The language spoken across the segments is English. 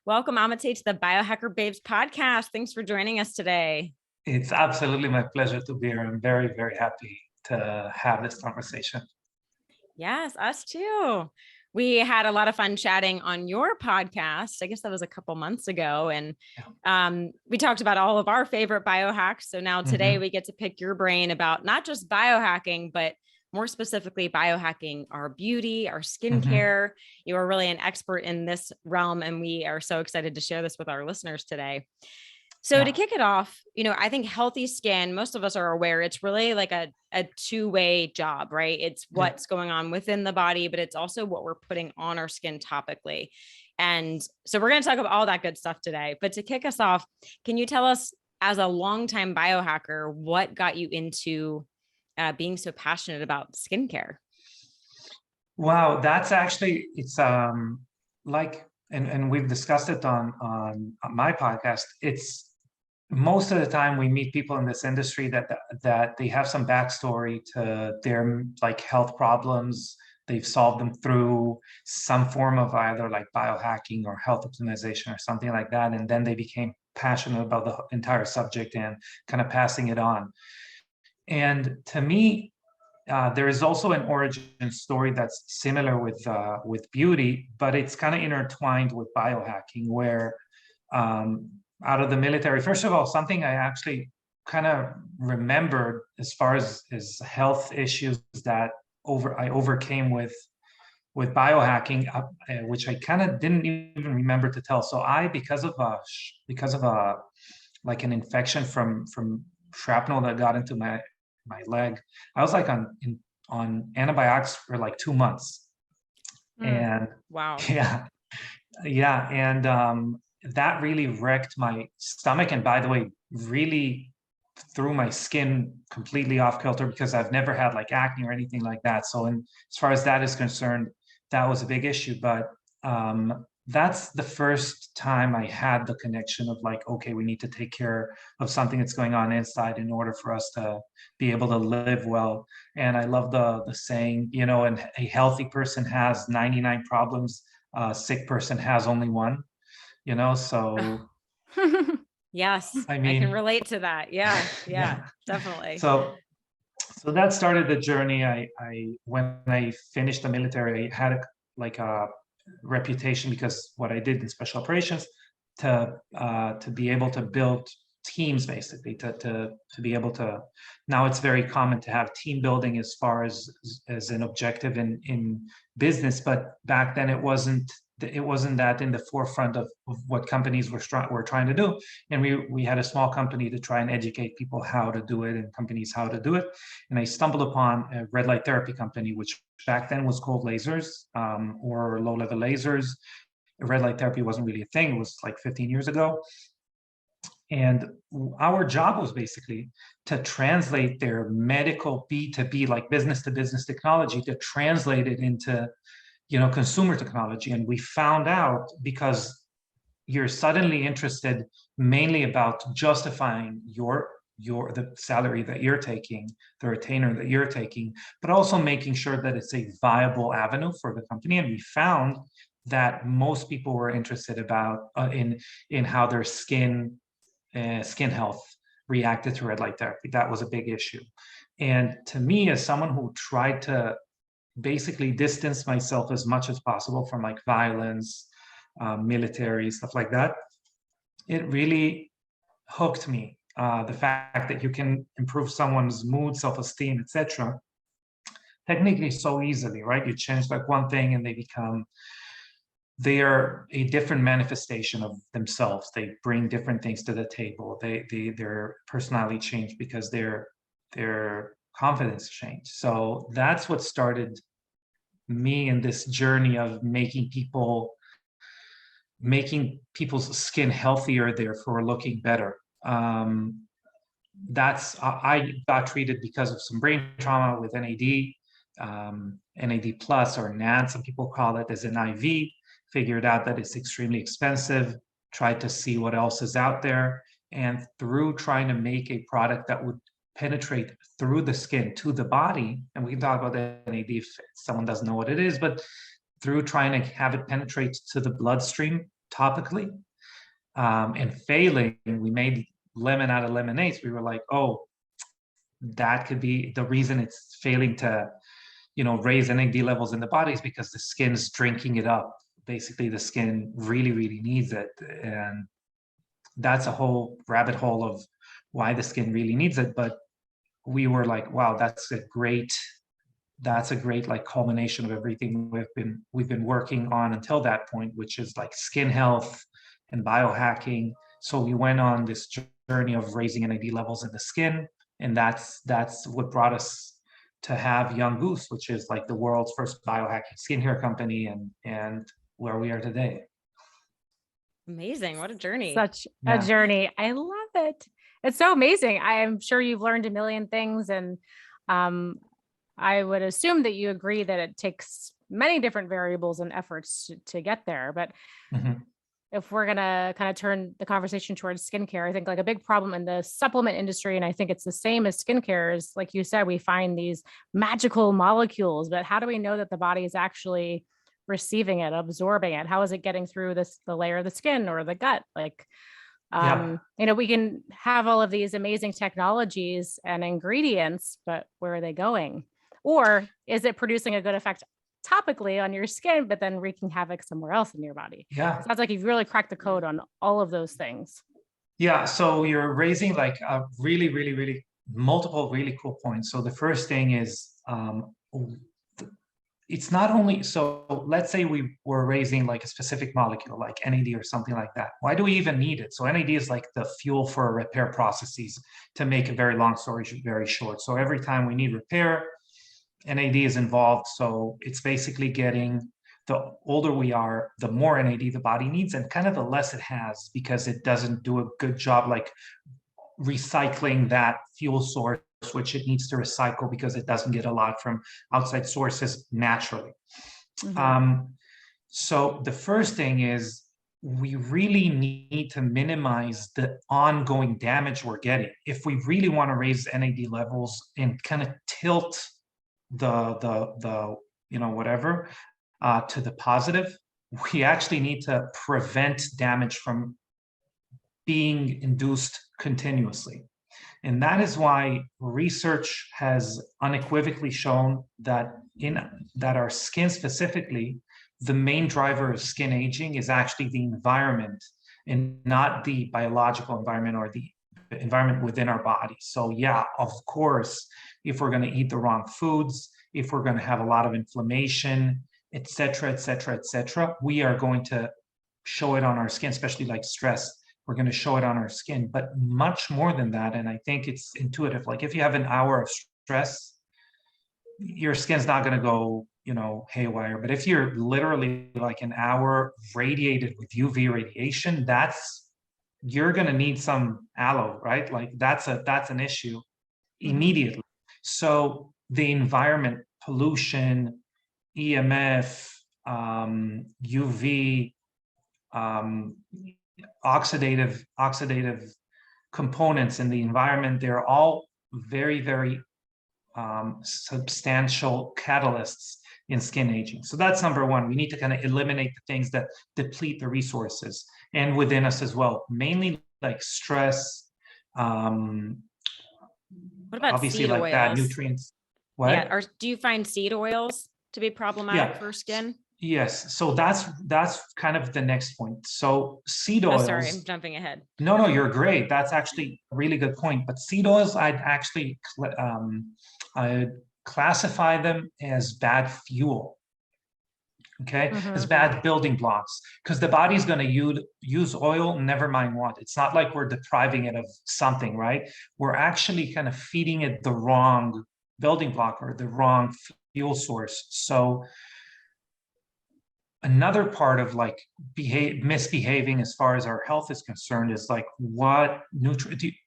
Welcome, Amitay, to the Biohacker Babes podcast. Thanks for joining us today. It's absolutely my pleasure to be here. I'm very, very happy to have this conversation. Yes, us too. We had a lot of fun chatting on your podcast. I guess that was a couple months ago. And we talked about all of our favorite biohacks. So now today we get to pick your brain about not just biohacking, but more specifically, biohacking our beauty, our skincare. You are really an expert in this realm, and we are so excited to share this with our listeners today. So to kick it off, I think healthy skin, most of us are aware it's really like a two-way job, right? It's what's going on within the body, but it's also what we're putting on our skin topically. And so we're going to talk about all that good stuff today. But to kick us off, can you tell us, as a longtime biohacker, what got you into being so passionate about skincare? Wow, that's actually, it's like, and we've discussed it on my podcast. It's most of the time we meet people in this industry that they have some backstory to their like health problems. They've solved them through some form of either like biohacking or health optimization or something like that. And then they became passionate about the entire subject and kind of passing it on. And to me, there is also an origin story that's similar with beauty, but it's kind of intertwined with biohacking, where out of the military, first of all, something I actually kind of remembered as far as health issues that I overcame with biohacking, which I kind of didn't even remember to tell. So because of a like an infection from shrapnel that got into my leg, I was like on antibiotics for like 2 months. And wow. Yeah. And that really wrecked my stomach. And by the way, really threw my skin completely off kilter, because I've never had like acne or anything like that. So as far as that is concerned, that was a big issue. But that's the first time I had the connection of like, okay, we need to take care of something that's going on inside in order for us to be able to live well. And I love the saying, and a healthy person has 99 problems, a sick person has only one, so yes, I I can mean, relate to that. Yeah, definitely. So that started the journey. I when I finished the military, I had a reputation, because what I did in special operations, to be able to build teams, basically to be able to. Now it's very common to have team building as far as an objective in business, but back then it wasn't that in the forefront of what companies were trying to do. And we had a small company to try and educate people how to do it, and companies how to do it. And I stumbled upon a red light therapy company, which back then was called lasers, or low level lasers. Red light therapy wasn't really a thing. It was like 15 years ago. And our job was basically to translate their medical B2B, like business to business technology, to translate it into consumer technology. And we found out, because you're suddenly interested mainly about justifying the salary that you're taking, the retainer that you're taking, but also making sure that it's a viable avenue for the company. And we found that most people were interested about in how their skin health reacted to red light therapy. That was a big issue. And to me, as someone who tried to basically distance myself as much as possible from like violence, military, stuff like that, it really hooked me. The fact that you can improve someone's mood, self-esteem, etc., technically so easily, right? You change like one thing and they are a different manifestation of themselves. They bring different things to the table. Their personality changed because their confidence changed. So that's what started me in this journey of making people's skin healthier, therefore looking better. I got treated because of some brain trauma with NAD, NAD plus, or NAD, some people call it, as an IV. Figured out that it's extremely expensive, tried to see what else is out there. And through trying to make a product that would penetrate through the skin to the body, and we can talk about NAD if someone doesn't know what it is, but through trying to have it penetrate to the bloodstream topically, and failing. We made lemon out of lemonades. We were like, oh, that could be the reason it's failing to, raise NAD levels in the body, is because the skin's drinking it up. Basically, the skin really, really needs it. And that's a whole rabbit hole of why the skin really needs it. But we were like, wow, that's a great like culmination of everything we've been working on until that point, which is like skin health and biohacking. So we went on this journey of raising NAD levels in the skin, and that's what brought us to have Young Goose, which is like the world's first biohacking skincare company, and where we are today. Amazing. What a journey. Such a journey. I love it. It's so amazing. I am sure you've learned a million things, and I would assume that you agree that it takes many different variables and efforts to get there. But if we're going to kind of turn the conversation towards skincare, I think like a big problem in the supplement industry, and I think it's the same as skincare, is like you said, we find these magical molecules, but how do we know that the body is actually receiving it, absorbing it? How is it getting through the layer of the skin or the gut? Like, we can have all of these amazing technologies and ingredients, but where are they going? Or is it producing a good effect topically on your skin, but then wreaking havoc somewhere else in your body? Yeah. It sounds like you've really cracked the code on all of those things. Yeah. So you're raising like a really, really, really multiple really cool points. So the first thing is, it's not only, so let's say we were raising like a specific molecule like NAD or something like that. Why do we even need it? So NAD is like the fuel for repair processes, to make a very long story very short. So every time we need repair, NAD is involved. So it's basically getting, the older we are, the more NAD the body needs, and kind of the less it has, because it doesn't do a good job like recycling that fuel source, which it needs to recycle because it doesn't get a lot from outside sources naturally. So the first thing is, we really need to minimize the ongoing damage we're getting. If we really want to raise NAD levels and kind of tilt the whatever to the positive, we actually need to prevent damage from being induced continuously. And that is why research has unequivocally shown that our skin specifically, the main driver of skin aging is actually the environment, and not the biological environment or the environment within our body. So yeah, of course, if we're going to eat the wrong foods, if we're going to have a lot of inflammation, et cetera, we are going to show it on our skin, especially like stress. We're going to show it on our skin, but much more than that. And I think it's intuitive. Like if you have an hour of stress, your skin's not going to go, haywire. But if you're literally like an hour radiated with UV radiation, you're going to need some aloe, right? Like that's an issue immediately. So the environment, pollution, EMF, UV, oxidative components in the environment, they're all very, very substantial catalysts in skin aging. So that's number one. We need to kind of eliminate the things that deplete the resources, and within us as well, mainly like stress. What about obviously seed like oils? bad nutrients. What? Yeah. Or do you find seed oils to be problematic for skin? Yes. So that's kind of the next point. So seed oils. Oh, sorry, I'm jumping ahead. No, you're great. That's actually a really good point. But seed oils, I'd actually classify them as bad fuel. Okay, as bad building blocks, because the body's going to use oil, never mind what. It's not like we're depriving it of something, right? We're actually kind of feeding it the wrong building block or the wrong fuel source. So another part of like misbehaving as far as our health is concerned is like, what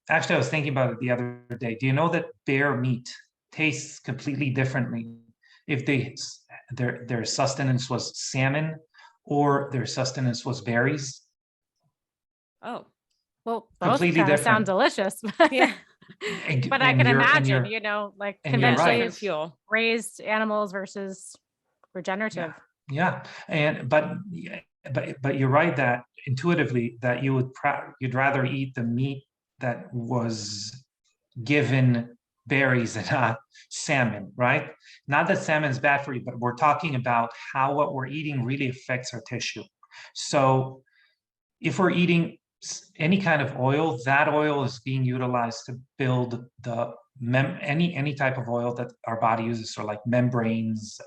actually I was thinking about it the other day. Do you know that bear meat tastes completely differently if their sustenance was salmon or their sustenance was berries? Oh, well, both kind of sound delicious. Yeah. But I can imagine, like conventionally fuel raised animals versus regenerative. Yeah. but you're right that intuitively that you'd rather eat the meat that was given berries and not salmon, right? Not that salmon is bad for you, but we're talking about how what we're eating really affects our tissue. So if we're eating any kind of oil, that oil is being utilized to build any type of oil that our body uses, so like membranes,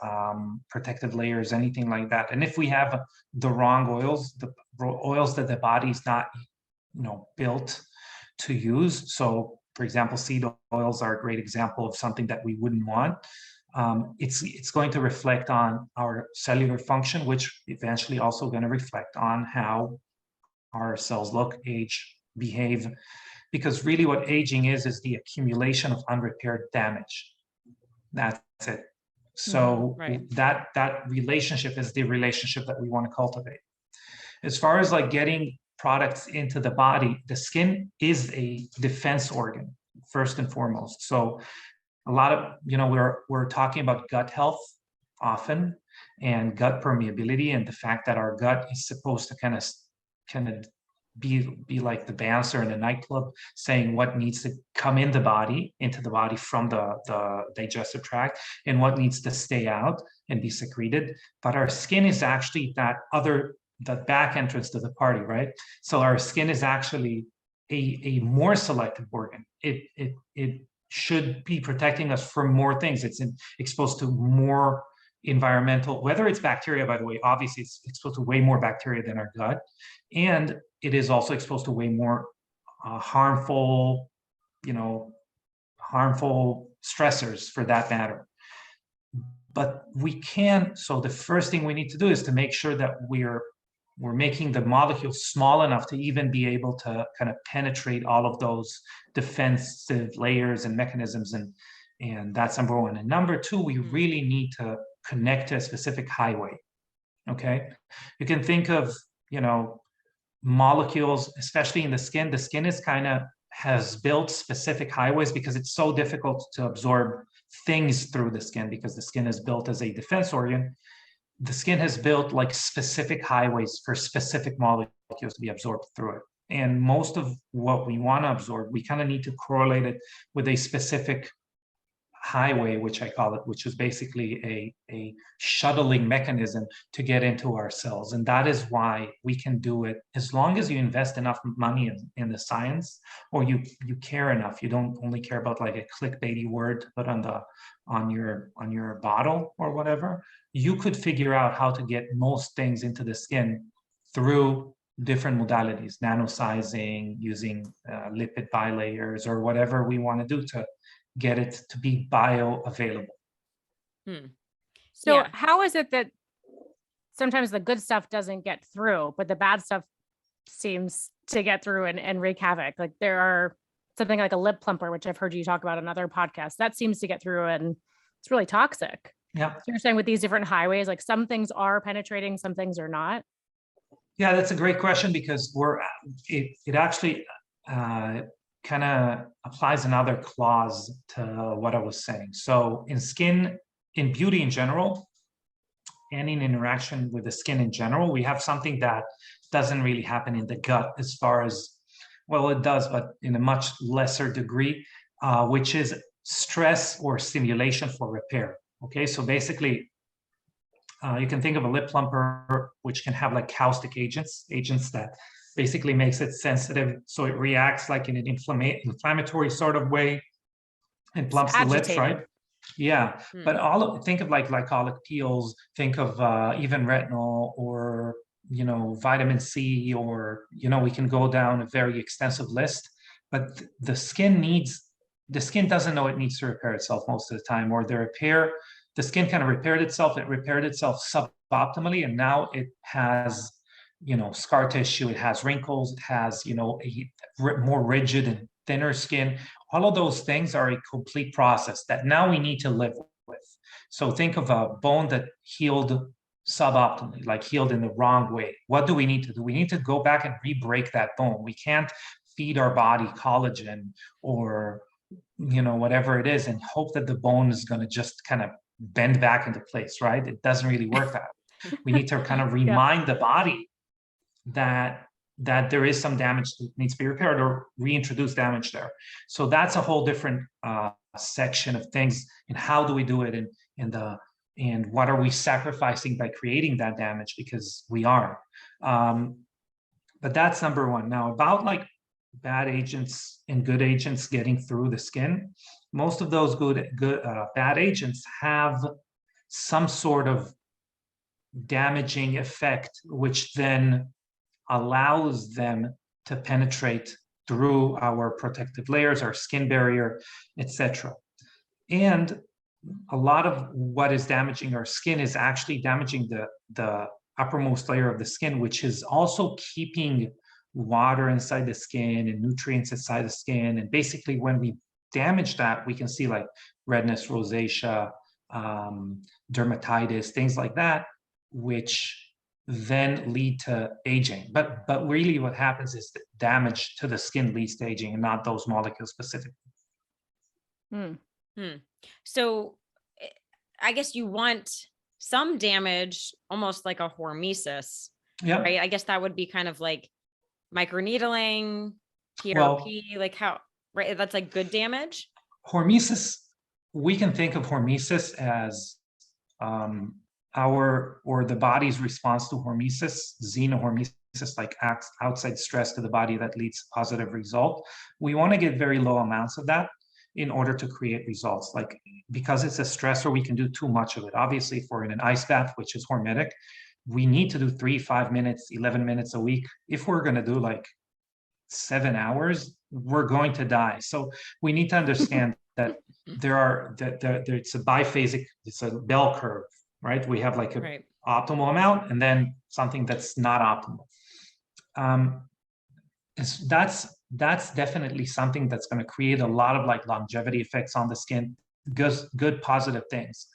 protective layers, anything like that. And if we have the wrong oils, the oils that the body's not, built to use. So, for example, seed oils are a great example of something that we wouldn't want. It's going to reflect on our cellular function, which eventually also going to reflect on how our cells look, age, behave, because really what aging is the accumulation of unrepaired damage. That's it. So that relationship is the relationship that we want to cultivate. As far as like getting products into the body, the skin is a defense organ, first and foremost. So a lot of, we're talking about gut health often, and gut permeability, and the fact that our gut is supposed to kind of be like the bouncer in a nightclub, saying what needs to come into the body from the digestive tract, and what needs to stay out and be secreted. But our skin is actually the back entrance to the party, right? So our skin is actually a more selective organ. It should be protecting us from more things. It's exposed to more environmental, whether it's bacteria, by the way, obviously it's exposed to way more bacteria than our gut. And it is also exposed to way more harmful stressors for that matter. But so the first thing we need to do is to make sure that we're making the molecules small enough to even be able to kind of penetrate all of those defensive layers and mechanisms. And that's number one. And number two, we really need to connect to a specific highway. Okay. You can think of, molecules, especially in the skin. The skin has built specific highways because it's so difficult to absorb things through the skin, because the skin is built as a defense organ. The skin has built like specific highways for specific molecules to be absorbed through it. And most of what we want to absorb, we kind of need to correlate it with a specific highway, which I call it, which is basically a shuttling mechanism to get into our cells. And that is why we can do it as long as you invest enough money in the science, or you care enough. You don't only care about like a clickbaity word to put on your bottle or whatever. You could figure out how to get most things into the skin through different modalities, nanosizing, using lipid bilayers, or whatever we want to do to get it to be bioavailable. So how is it that sometimes the good stuff doesn't get through, but the bad stuff seems to get through and wreak havoc? Like there are something like a lip plumper, which I've heard you talk about on other podcasts, that seems to get through and it's really toxic. Yeah. So you're saying with these different highways, like some things are penetrating, some things are not? Yeah, that's a great question, because it actually kind of applies another clause to what I was saying. So in beauty in general, and in interaction with the skin in general, we have something that doesn't really happen in the gut as far as, well, it does, but in a much lesser degree, which is stress or stimulation for repair. Okay, so basically, you can think of a lip plumper, which can have like caustic agents that basically makes it sensitive, so it reacts like in an inflammatory sort of way and plumps the lips, right? Yeah, but think of like glycolic peels, think of even retinol, or vitamin C, or we can go down a very extensive list. But the skin doesn't know it needs to repair itself most of the time, or the skin kind of repaired itself. It repaired itself suboptimally, and now it has scar tissue, it has wrinkles, it has a more rigid and thinner skin. All of those things are a complete process that now we need to live with. So think of a bone that healed suboptimally, like healed in the wrong way. What do we need to do? We need to go back and re-break that bone. We can't feed our body collagen or whatever it is and hope that the bone is going to just kind of bend back into place, right? It doesn't really work that way. We need to kind of remind the body that there is some damage that needs to be repaired or reintroduce damage there. So that's a whole different section of things. And how do we do it? And what are we sacrificing by creating that damage? Because we are. But that's number one. Now, about like bad agents and good agents getting through the skin, most of those bad agents have some sort of damaging effect, which then allows them to penetrate through our protective layers, our skin barrier, etc. And a lot of what is damaging our skin is actually damaging the uppermost layer of the skin, which is also keeping water inside the skin and nutrients inside the skin. And basically, when we damage that, we can see like redness, rosacea, dermatitis, things like that, which then lead to aging. But really what happens is the damage to the skin leads to aging and not those molecules specifically. So I guess you want some damage, almost like a hormesis, right? I guess that would be kind of like microneedling, PRP, like how, right? That's like good damage. Hormesis, we can think of hormesis as the body's response to hormesis, xenohormesis, like outside stress to the body that leads to positive result. We want to get very low amounts of that in order to create results. Like, because it's a stressor, we can do too much of it. Obviously, if we're in an ice bath, which is hormetic, we need to do 3, 5 minutes, 11 minutes a week. If we're going to do like 7 hours, we're going to die. So we need to understand that it's a biphasic, it's a bell curve, right? We have like an optimal amount and then something that's not optimal. That's definitely something that's going to create a lot of like longevity effects on the skin, good positive things.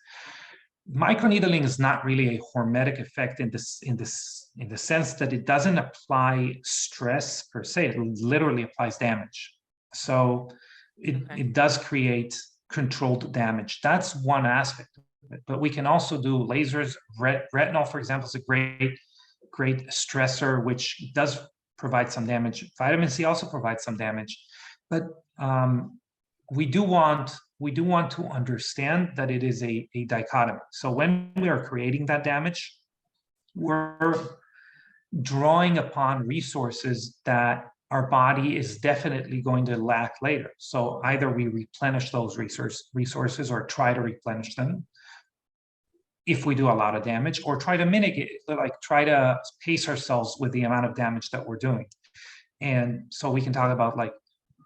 Microneedling is not really a hormetic effect in the sense that it doesn't apply stress per se. It literally applies damage. So it does create controlled damage. That's one aspect of it. But we can also do lasers. Retinol, for example, is a great stressor, which does provide some damage. Vitamin C also provides some damage. But we do want to understand that it is a dichotomy. So when we are creating that damage, we're drawing upon resources that our body is definitely going to lack later. So either we replenish those resources or try to replenish them if we do a lot of damage, or try to mitigate, like try to pace ourselves with the amount of damage that we're doing. And so we can talk about like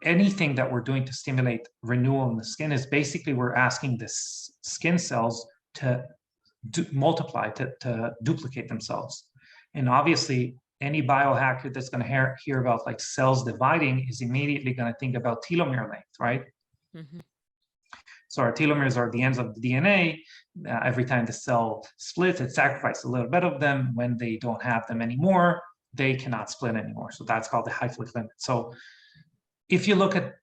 anything that we're doing to stimulate renewal in the skin is basically we're asking the skin cells to multiply, to duplicate themselves. And obviously, any biohacker that's going to hear about like cells dividing is immediately going to think about telomere length, right? Mm-hmm. So our telomeres are the ends of the DNA. Every time the cell splits, it sacrifices a little bit of them. When they don't have them anymore, they cannot split anymore. So that's called the Hayflick limit. So if you look at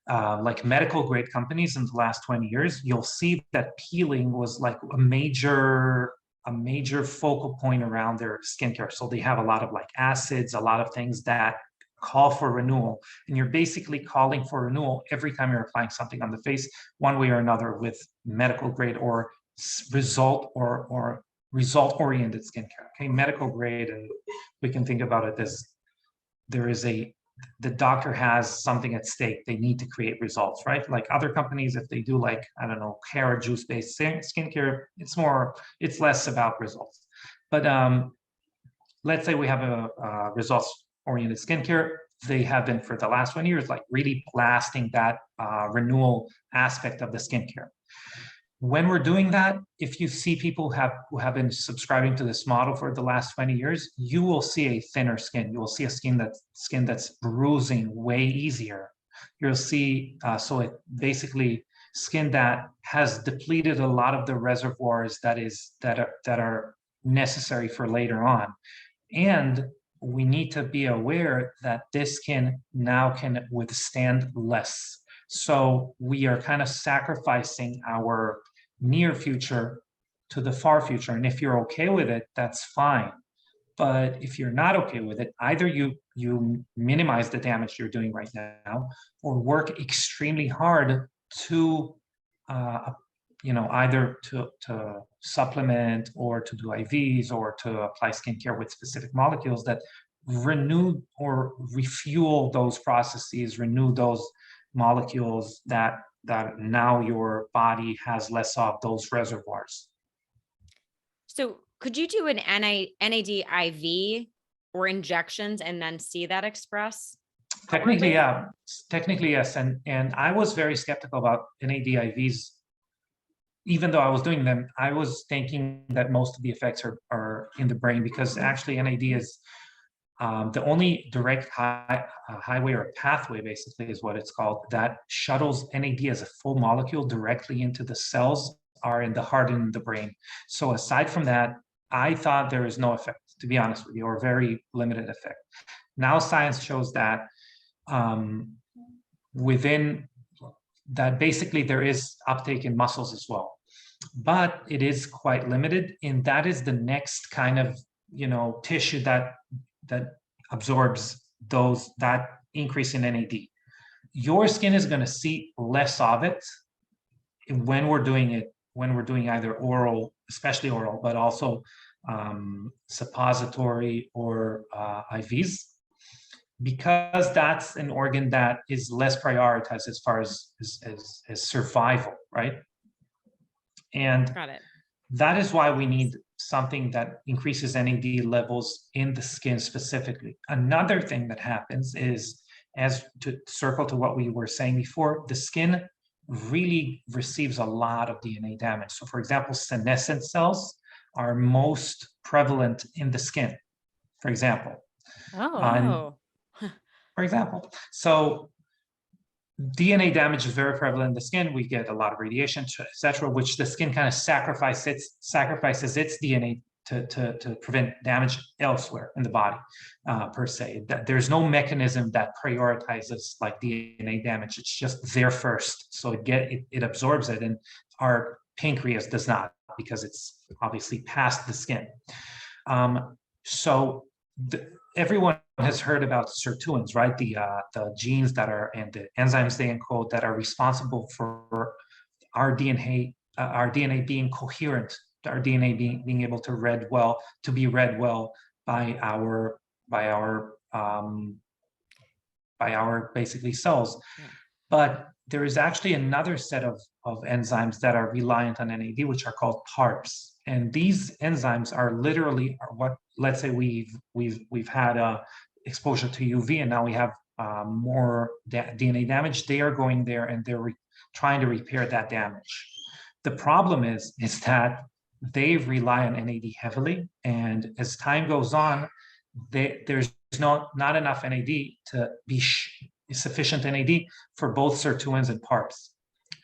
like medical grade companies in the last 20 years, you'll see that peeling was like a major focal point around their skincare. So they have a lot of like acids, a lot of things that call for renewal. And you're basically calling for renewal every time you're applying something on the face, one way or another, with medical grade or result oriented skincare. Okay, medical grade, and we can think about it as the doctor has something at stake. They need to create results, right? Like other companies, if they do like, I don't know, hair or juice-based skincare, it's less about results. But let's say we have a results-oriented skincare. They have been for the last 20 years, like really blasting that renewal aspect of the skincare. When we're doing that, if you see people who have been subscribing to this model for the last 20 years, you will see a thinner skin. You will see a skin that's bruising way easier. You'll see, so it basically skin that has depleted a lot of the reservoirs that are necessary for later on. And we need to be aware that this skin now can withstand less. So we are kind of sacrificing our near future to the far future. And if you're okay with it, that's fine. But if you're not okay with it, either you minimize the damage you're doing right now, or work extremely hard to, either to supplement or to do IVs or to apply skincare with specific molecules that renew or refuel those processes, renew those molecules that now your body has less of those reservoirs. So could you do an NAD IV or injections and then see that express? Technically, yeah. Technically, yes. And I was very skeptical about NAD IVs. Even though I was doing them, I was thinking that most of the effects are in the brain, because actually NAD is the only direct highway or pathway, basically, is what it's called, that shuttles NAD as a full molecule directly into the cells are in the heart and in the brain. So aside from that, I thought there is no effect, to be honest with you, or very limited effect. Now science shows that within that, basically there is uptake in muscles as well, but it is quite limited, and that is the next kind of tissue that absorbs that increase in NAD. Your skin is going to see less of it when we're doing either oral, especially oral, but also suppository or IVs, because that's an organ that is less prioritized as far as survival, right? And Got it. that is why we need something that increases NAD levels in the skin specifically. Another thing that happens is, as to circle to what we were saying before, the skin really receives a lot of DNA damage. So for example, senescent cells are most prevalent in the skin, for example. For example, so DNA damage is very prevalent in the skin. We get a lot of radiation, etc., which the skin kind of sacrifices its DNA to prevent damage elsewhere in the body, per se. There's no mechanism that prioritizes like DNA damage. It's just there first, so it absorbs it, and our pancreas does not, because it's obviously past the skin. Everyone has heard about sirtuins, right? The genes that are, and the enzymes they encode, that are responsible for our DNA being coherent, our DNA being able to be read well by our basically cells. Yeah. But there is actually another set of enzymes that are reliant on NAD, which are called PARPs. And these enzymes are literally what, let's say we've had exposure to UV, and now we have more DNA damage. They are going there and they're trying to repair that damage. The problem is that they rely on NAD heavily, and as time goes on, there's not enough NAD to be sufficient NAD for both sirtuins and PARPs.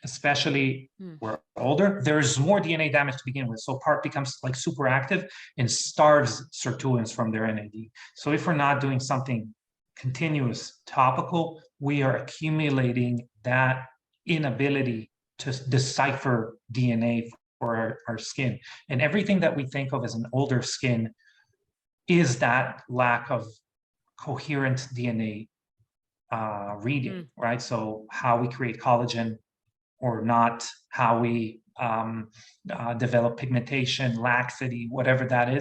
Especially we're older, there's more DNA damage to begin with. So PARP becomes like super active and starves sirtuins from their NAD. So if we're not doing something continuous topical, we are accumulating that inability to decipher DNA for our skin. And everything that we think of as an older skin is that lack of coherent DNA reading, right? So how we create collagen or not, how we develop pigmentation, laxity, whatever that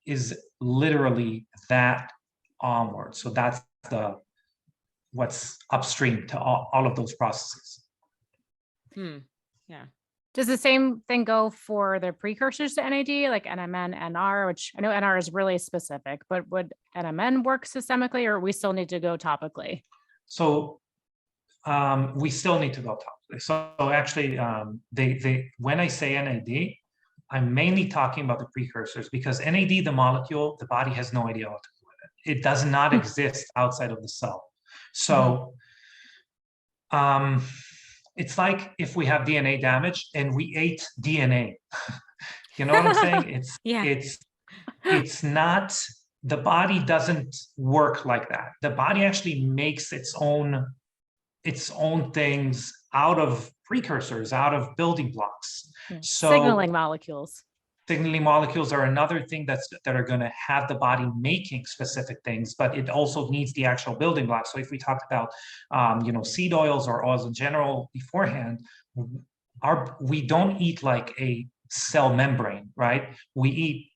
is literally that onward. So that's what's upstream to all of those processes. Yeah. Does the same thing go for the precursors to NAD, like NMN, NR, which I know NR is really specific, but would NMN work systemically, or we still need to go topically? So we still need to go topically. So actually, when I say NAD, I'm mainly talking about the precursors, because NAD, the molecule, the body has no idea what to do with it. It does not exist outside of the cell. So it's like if we have DNA damage and we ate DNA. You know what I'm saying? It's not, the body doesn't work like that. The body actually makes its own things out of precursors, out of building blocks. So signaling molecules. signaling molecules are another thing that are going to have the body making specific things, but it also needs the actual building blocks. So if we talked about, seed oils or oils in general beforehand, we don't eat like a cell membrane, right? We eat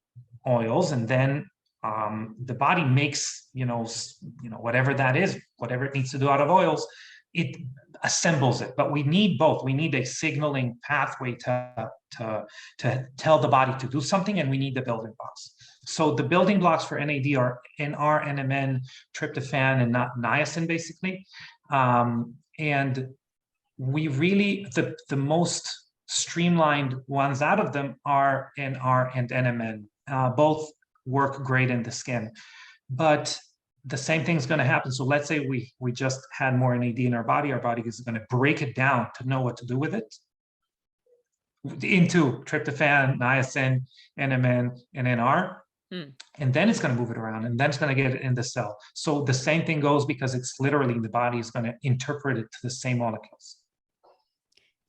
oils, and then the body makes, whatever that is, whatever it needs to do out of oils, it assembles it. But we need both. We need a signaling pathway to tell the body to do something, and we need the building blocks. So the building blocks for NAD are NR, NMN, tryptophan, and niacin, basically. And we really, the most streamlined ones out of them are NR and NMN. Both work great in the skin, but the same thing's going to happen. So let's say we just had more NAD in our body is going to break it down to know what to do with it into tryptophan, niacin, NMN, and NR. And then it's going to move it around, and then it's going to get it in the cell. So the same thing goes, because it's literally the body is going to interpret it to the same molecules.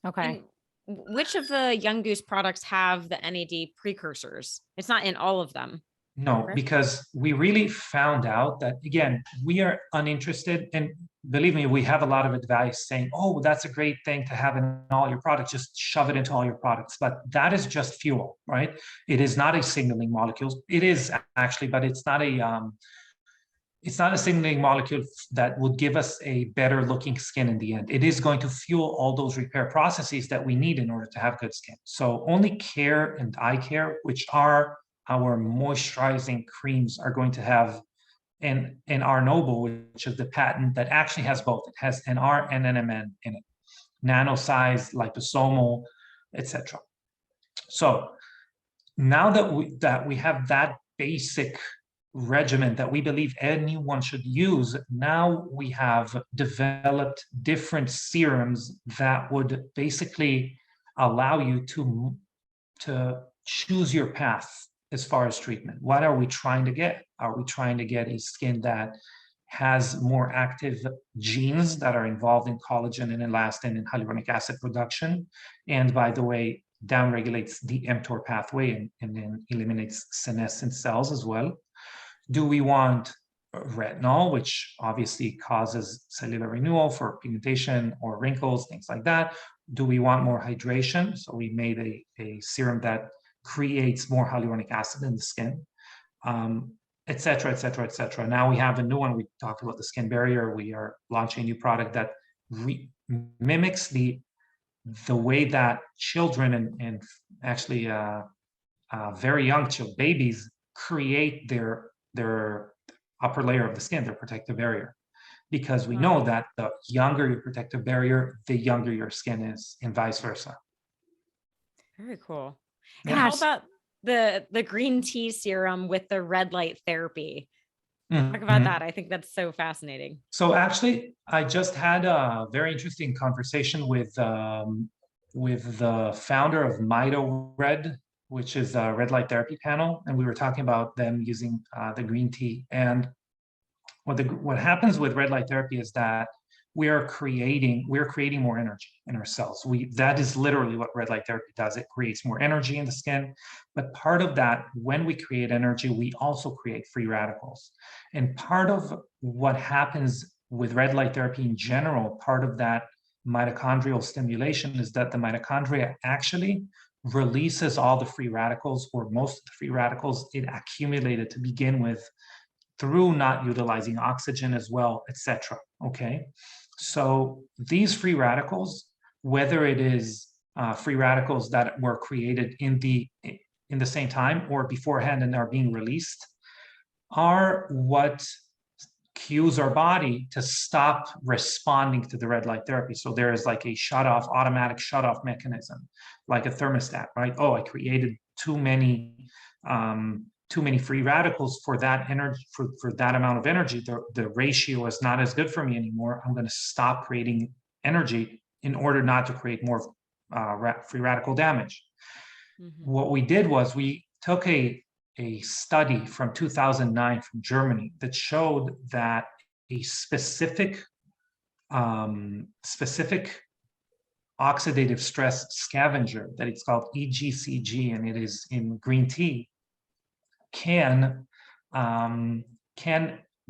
Okay. And which of the Young Goose products have the NAD precursors? It's not in all of them. No, Correct? because we really found out that, again, we are uninterested. And believe me, we have a lot of advice saying, oh, that's a great thing to have in all your products. Just shove it into all your products. But that is just fuel, right? It is not a signaling molecule. It is actually, but it's not a signaling molecule that would give us a better looking skin in the end. It is going to fuel all those repair processes that we need in order to have good skin. So only Care and Eye Care, which are our moisturizing creams, are going to have an R Noble, which is the patent that actually has both. It has NR and NMN in it, nano size, liposomal, etc. So now that we have that basic regimen that we believe anyone should use, now we have developed different serums that would basically allow you to choose your path as far as treatment. What are we trying to get? Are we trying to get a skin that has more active genes that are involved in collagen and elastin and hyaluronic acid production, and by the way, downregulates the mTOR pathway and then eliminates senescent cells as well? Do we want retinol, which obviously causes cellular renewal for pigmentation or wrinkles, things like that? Do we want more hydration? So we made a serum that creates more hyaluronic acid in the skin, et cetera, et cetera, et cetera. Now we have a new one. We talked about the skin barrier. We are launching a new product that mimics the way that children and actually very young babies create their upper layer of the skin, their protective barrier. Because we know that the younger your protective barrier, the younger your skin is, and vice versa. Very cool. Yeah. And how about the green tea serum with the red light therapy? Talk about that. I think that's so fascinating. So actually, I just had a very interesting conversation with the founder of Mito Red, which is a red light therapy panel, and we were talking about them using the green tea. And what happens with red light therapy is that we're creating more energy in our cells. That is literally what red light therapy does. It creates more energy in the skin. But part of that, when we create energy, we also create free radicals. And part of what happens with red light therapy in general, part of that mitochondrial stimulation, is that the mitochondria actually releases all the free radicals, or most of the free radicals it accumulated to begin with, through not utilizing oxygen as well, etc. Okay, so these free radicals, whether it is free radicals that were created in the same time or beforehand and are being released, are what cues our body to stop responding to the red light therapy. So there is like a automatic shut-off mechanism, like a thermostat, right? Oh, I created too many free radicals for that energy, for that amount of energy. The ratio is not as good for me anymore. I'm going to stop creating energy in order not to create more free radical damage. What we did was we took a study from 2009 from Germany that showed that a specific oxidative stress scavenger that it's called EGCG, and it is in green tea, can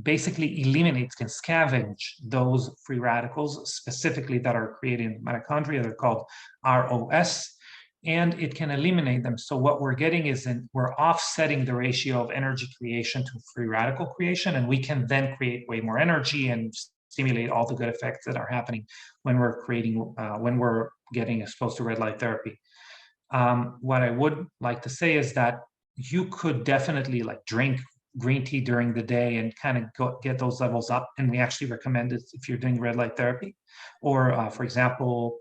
basically eliminate, can scavenge those free radicals specifically that are created in mitochondria. They're called ROS, and it can eliminate them. So what we're getting is we're offsetting the ratio of energy creation to free radical creation, and we can then create way more energy and stimulate all the good effects that are happening when we're when we're getting exposed to red light therapy. What I would like to say is that you could definitely like drink green tea during the day and kind of get those levels up. And we actually recommend it if you're doing red light therapy, or for example,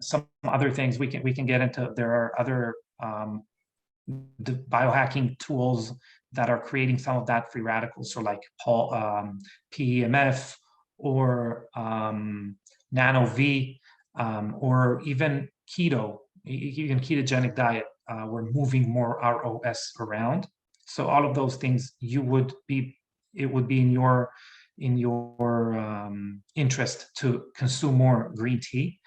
some other things we can get into. There are other the biohacking tools that are creating some of that free radicals, so like PEMF or Nano V, or even keto, even ketogenic diet. We're moving more ROS around. So all of those things, it would be in your interest to consume more green tea.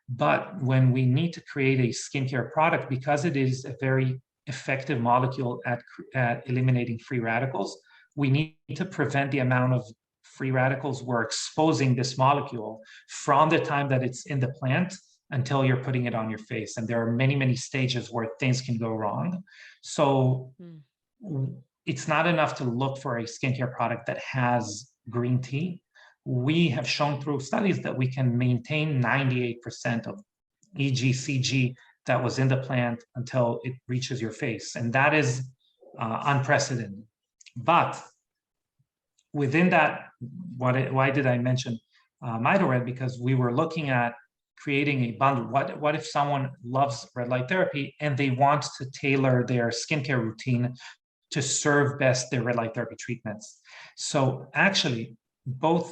But when we need to create a skincare product, because it is a very effective molecule at eliminating free radicals, we need to prevent the amount of free radicals we're exposing this molecule from the time that it's in the plant until you're putting it on your face. And there are many, many stages where things can go wrong. So it's not enough to look for a skincare product that has green tea. We have shown through studies that we can maintain 98% of EGCG that was in the plant until it reaches your face. And that is unprecedented. But within that, why did I mention MitoRed? Because we were looking at creating a bundle. What if someone loves red light therapy and they want to tailor their skincare routine to serve best their red light therapy treatments? So actually, our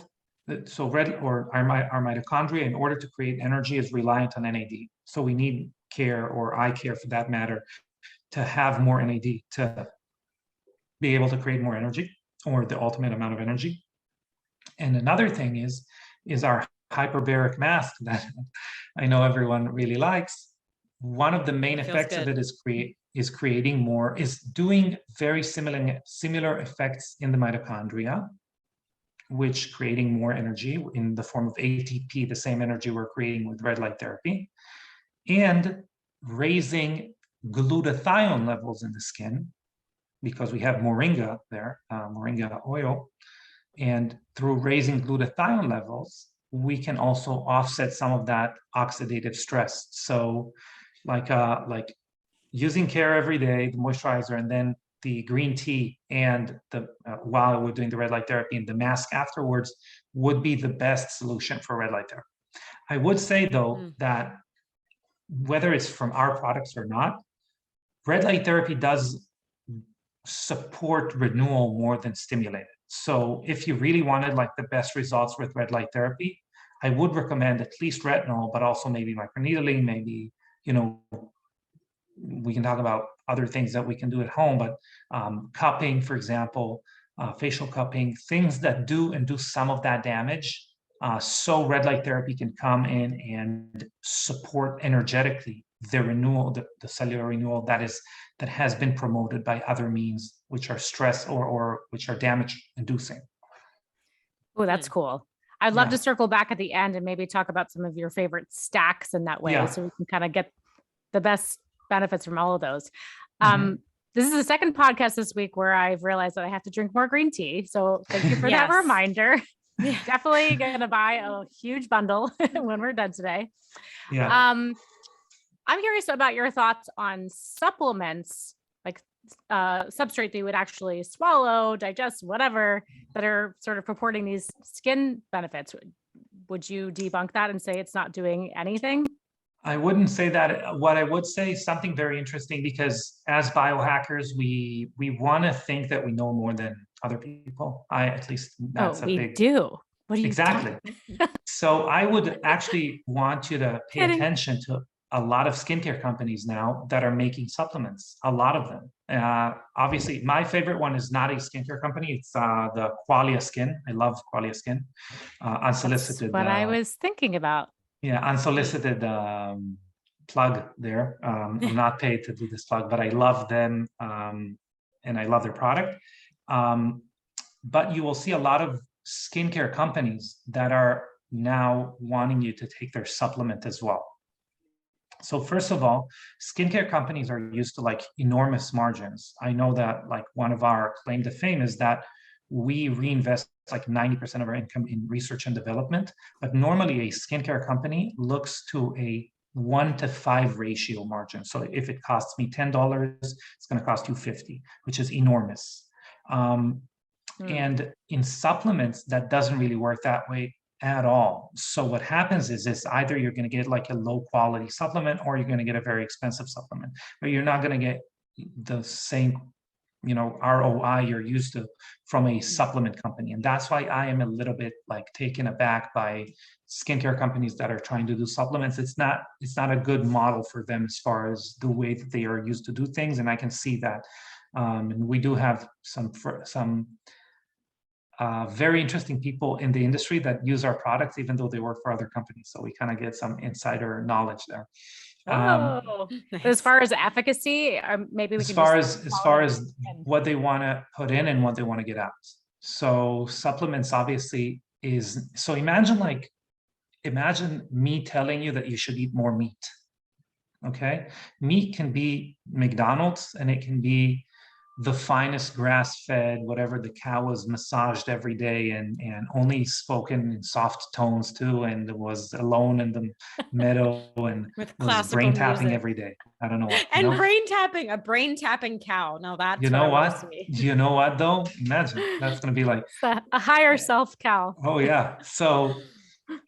mitochondria, in order to create energy, is reliant on NAD. So we need care, or eye care for that matter, to have more NAD to be able to create more energy, or the ultimate amount of energy. And another thing is our hyperbaric mask that I know everyone really likes. One of the main effects of it is doing very similar effects in the mitochondria, which creating more energy in the form of ATP, the same energy we're creating with red light therapy, and raising glutathione levels in the skin, because we have moringa there, moringa oil. And through raising glutathione levels, we can also offset some of that oxidative stress. So like using care every day, the moisturizer, and then the green tea, and while we're doing the red light therapy, and the mask afterwards would be the best solution for red light therapy. I would say though that whether it's from our products or not, red light therapy does support renewal more than stimulate it. So if you really wanted like the best results with red light therapy, I would recommend at least retinol, but also maybe microneedling, maybe, we can talk about other things that we can do at home, but cupping, for example, facial cupping, things that do some of that damage. So red light therapy can come in and support energetically the renewal, the cellular renewal that has been promoted by other means, which are stress or which are damage inducing. Oh, that's cool. I'd love to circle back at the end and maybe talk about some of your favorite stacks in that way, so we can kind of get the best benefits from all of those. This is the second podcast this week where I've realized that I have to drink more green tea. So thank you for that reminder. Definitely going to buy a huge bundle when we're done today. I'm curious about your thoughts on supplements, like substrate that you would actually swallow, digest, whatever, that are sort of purporting these skin benefits. Would you debunk that and say it's not doing anything? I wouldn't say that. What I would say is something very interesting, because as biohackers, we want to think that we know more than other people. At least that's we do. What do you exactly? So I would actually want you to pay attention to a lot of skincare companies now that are making supplements. A lot of them. Obviously, my favorite one is not a skincare company. It's the Qualia Skin. I love Qualia Skin. Unsolicited. That's what I was thinking about. Yeah, unsolicited plug there. I'm not paid to do this plug, but I love them and I love their product. But you will see a lot of skincare companies that are now wanting you to take their supplement as well. So first of all, skincare companies are used to like enormous margins. I know that like one of our claim to fame is that we reinvest like 90% of our income in research and development, but normally a skincare company looks to a 1-to-5 ratio margin. So if it costs me $10, it's going to cost you 50, which is enormous. And in supplements, that doesn't really work that way at all. So what happens is either you're going to get like a low quality supplement or you're going to get a very expensive supplement, but you're not going to get the same, ROI you're used to from a supplement company. And that's why I am a little bit like taken aback by skincare companies that are trying to do supplements. It's not a good model for them as far as the way that they are used to do things. And I can see that. And we do have some very interesting people in the industry that use our products, even though they work for other companies. So we kind of get some insider knowledge there. Oh, as far as efficacy, maybe we as can far as what they want to put in and what they want to get out. So supplements obviously is, so imagine me telling you that you should eat more meat. Okay. Meat can be McDonald's and it can be the finest grass-fed, whatever the cow was massaged every day and only spoken in soft tones too, and was alone in the meadow and with was brain tapping music every day. I don't know what. And a brain tapping cow. Now that's you know what? You know what though? Imagine that's going to be like a higher self cow. Oh yeah. So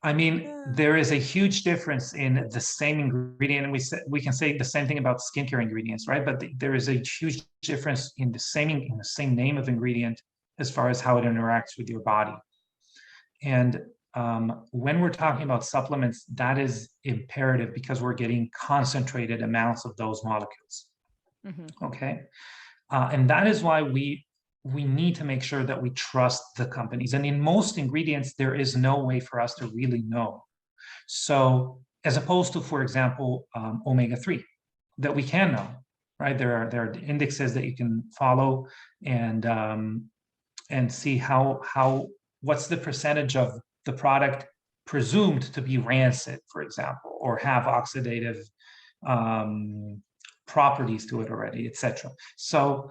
I mean, there is a huge difference in the same ingredient, and we can say the same thing about skincare ingredients, right? But there is a huge difference in the same name of ingredient as far as how it interacts with your body. And when we're talking about supplements, that is imperative because we're getting concentrated amounts of those molecules. Okay, and that is why we need to make sure that we trust the companies. And in most ingredients, there is no way for us to really know. So as opposed to, for example, omega-3, that we can know, right? There are indexes that you can follow and see what's the percentage of the product presumed to be rancid, for example, or have oxidative properties to it already, etc. So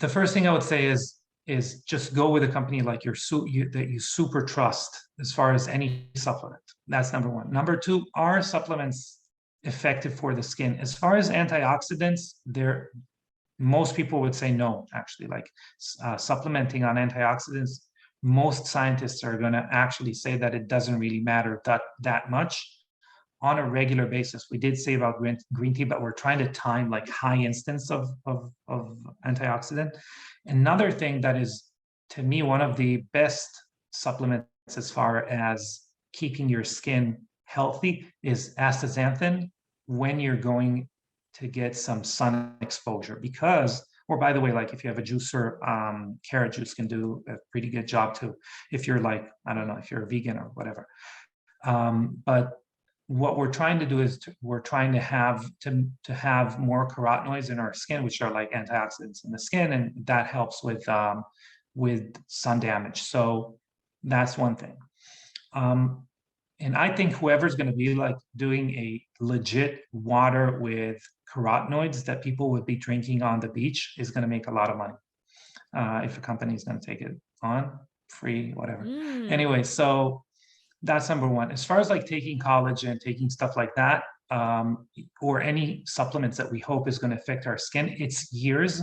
the first thing I would say is just go with a company like that you super trust as far as any supplement. That's number one. Number two, are supplements effective for the skin? As far as antioxidants, most people would say no, actually. Like supplementing on antioxidants, most scientists are going to actually say that it doesn't really matter that much on a regular basis. We did say about green tea, but we're trying to time like high instance of antioxidant. Another thing that is, to me, one of the best supplements as far as keeping your skin healthy is astaxanthin when you're going to get some sun exposure. Or by the way, like if you have a juicer, carrot juice can do a pretty good job too. If you're like, I don't know, if you're a vegan or whatever. But what we're trying to do is we're trying to have more carotenoids in our skin, which are like antioxidants in the skin, and that helps with sun damage. So that's one thing. And I think whoever's going to be like doing a legit water with carotenoids that people would be drinking on the beach is going to make a lot of money. If a company is going to take it on free, whatever. Anyway, so that's number one. As far as like taking collagen, taking stuff like that, or any supplements that we hope is going to affect our skin, it's years.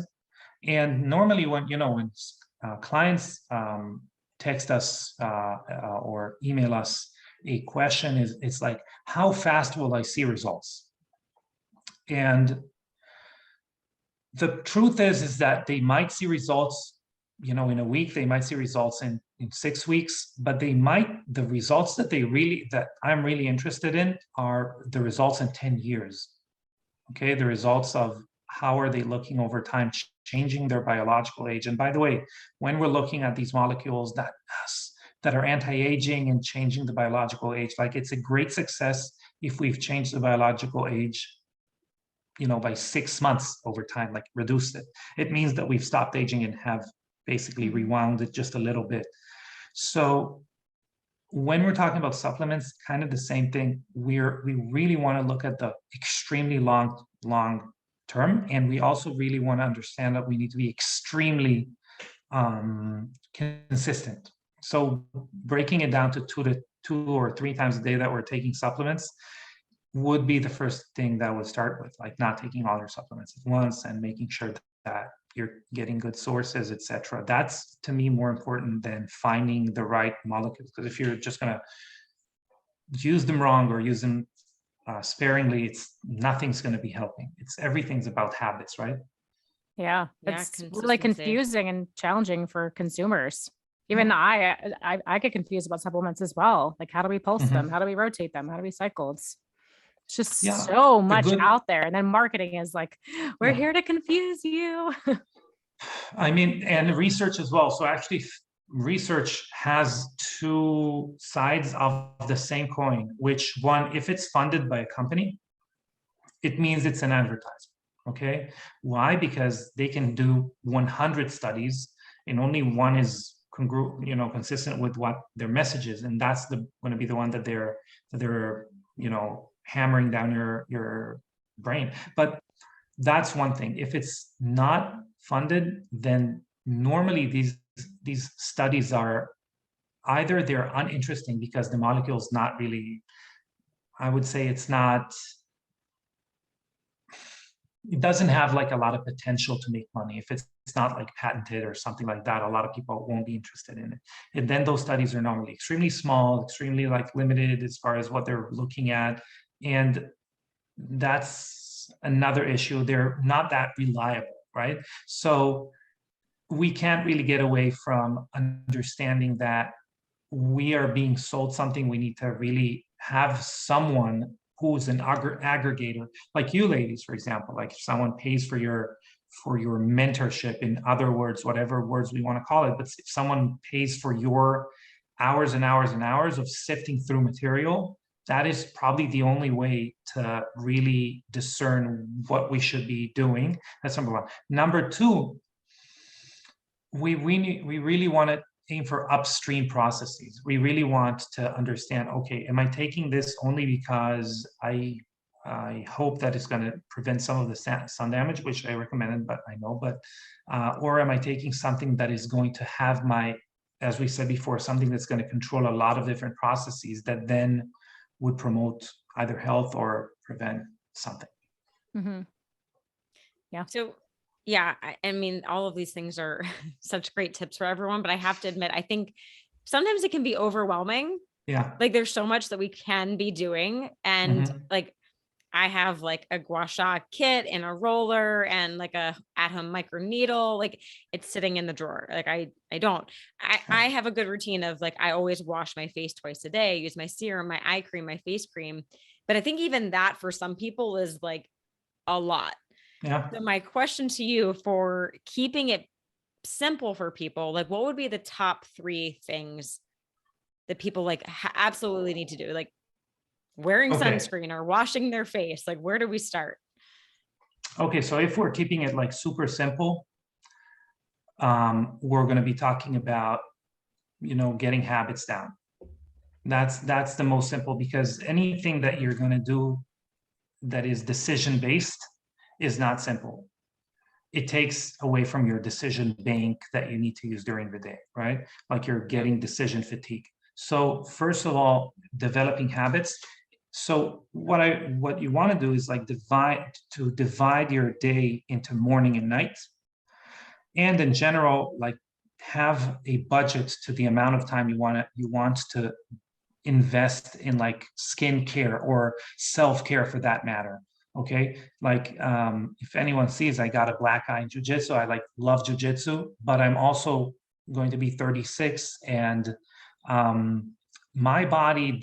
And normally when clients text us or email us a question, it's like, how fast will I see results? And the truth is that they might see results, in a week. They might see results in 6 weeks, but the results that I'm really interested in are the results in 10 years. Okay, the results of how are they looking over time, changing their biological age. And by the way, when we're looking at these molecules that that are anti-aging and changing the biological age. Like, it's a great success if we've changed the biological age, by 6 months over time, like reduced it. It means that we've stopped aging and have basically rewound it just a little bit. So when we're talking about supplements, kind of the same thing. We really want to look at the extremely long term, and we also really want to understand that we need to be extremely consistent. So breaking it down to two or three times a day that we're taking supplements would be the first thing that would start with, like not taking all your supplements at once and making sure that you're getting good sources, etc. That's, to me, more important than finding the right molecules. Because if you're just going to use them wrong or use them sparingly, nothing's going to be helping. Everything's about habits, right? Yeah, it's really confusing and challenging for consumers. Even I get confused about supplements as well. Like, how do we pulse them? How do we rotate them? How do we cycle? It's just so much out there. And then marketing is like, we're here to confuse you. I mean, and research as well. So actually, research has two sides of the same coin, which one, if it's funded by a company, it means it's an advertisement. Okay. Why? Because they can do 100 studies and only one is consistent with what their message is. And that's going to be the one that they're hammering down your brain. But that's one thing. If it's not funded, then normally these studies are either they're uninteresting because the molecule's not really, I would say it doesn't have like a lot of potential to make money. If it's not like patented or something like that, a lot of people won't be interested in it. And then those studies are normally extremely small, extremely like limited as far as what they're looking at. And that's another issue. They're not that reliable, right? So we can't really get away from understanding that we are being sold something. We need to really have someone who's an aggregator, like you ladies, for example. Like, if someone pays for your mentorship, in other words, whatever words we want to call it, but if someone pays for your hours and hours and hours of sifting through material, that is probably the only way to really discern what we should be doing. That's number one. Number two, we really want to aim for upstream processes. We really want to understand, okay, am I taking this only because I hope that it's going to prevent some of the sun damage, which I recommended, but I know, or am I taking something that is going to have as we said before, something that's going to control a lot of different processes that then would promote either health or prevent something. Yeah. So yeah, I mean, all of these things are such great tips for everyone, but I have to admit, I think sometimes it can be overwhelming. Yeah. Like, there's so much that we can be doing. And like, I have like a gua sha kit and a roller and like a at-home micro needle. Like, it's sitting in the drawer. Like, I have a good routine of like, I always wash my face twice a day, use my serum, my eye cream, my face cream. But I think even that for some people is like a lot. Yeah. So my question to you, for keeping it simple for people, like, what would be the top 3 things that people like absolutely need to do? Like, wearing sunscreen or washing their face. Like, where do we start? Okay. So if we're keeping it like super simple, we're going to be talking about, getting habits down. That's the most simple, because anything that you're going to do that is decision-based is not simple. It takes away from your decision bank that you need to use during the day, right? Like, you're getting decision fatigue. So first of all, developing habits. So what you want to do is like divide your day into morning and night. And in general, like, have a budget to the amount of time you want to invest in like skincare or self-care, for that matter. Okay. Like, if anyone sees, I got a black eye in jujitsu. I love jujitsu, but I'm also going to be 36, and my body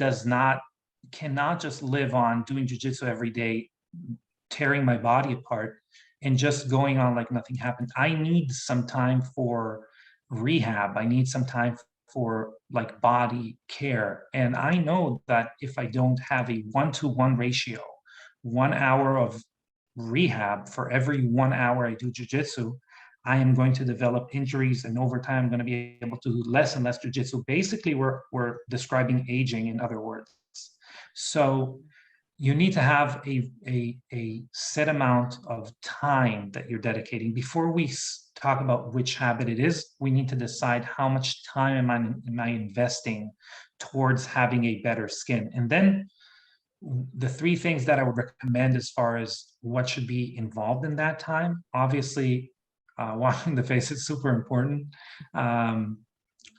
cannot just live on doing jujitsu every day, tearing my body apart and just going on like nothing happened. I need some time for rehab. I need some time for like body care. And I know that if I don't have a 1-to-1 ratio, 1 hour of rehab for every 1 hour I do jujitsu, I am going to develop injuries, and over time I'm going to be able to do less and less jujitsu. Basically, we're describing aging, in other words. So you need to have a set amount of time that you're dedicating. Before we talk about which habit it is, we need to decide how much time am I investing towards having a better skin. And then the 3 things that I would recommend as far as what should be involved in that time, obviously, washing the face is super important.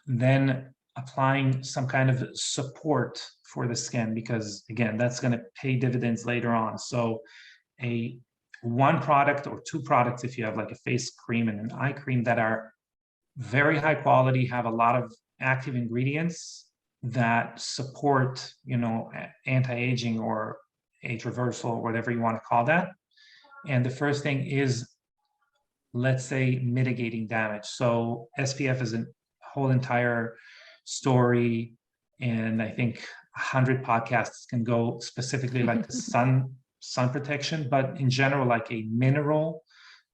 Then applying some kind of support for the skin, because again, that's going to pay dividends later on. So a 1 product or 2 products, if you have like a face cream and an eye cream that are very high quality, have a lot of active ingredients that support, anti-aging or age reversal, or whatever you want to call that. And the first thing is, let's say, mitigating damage. So SPF is a whole entire story, and I think 100 podcasts can go specifically like the sun protection, but in general, like a mineral,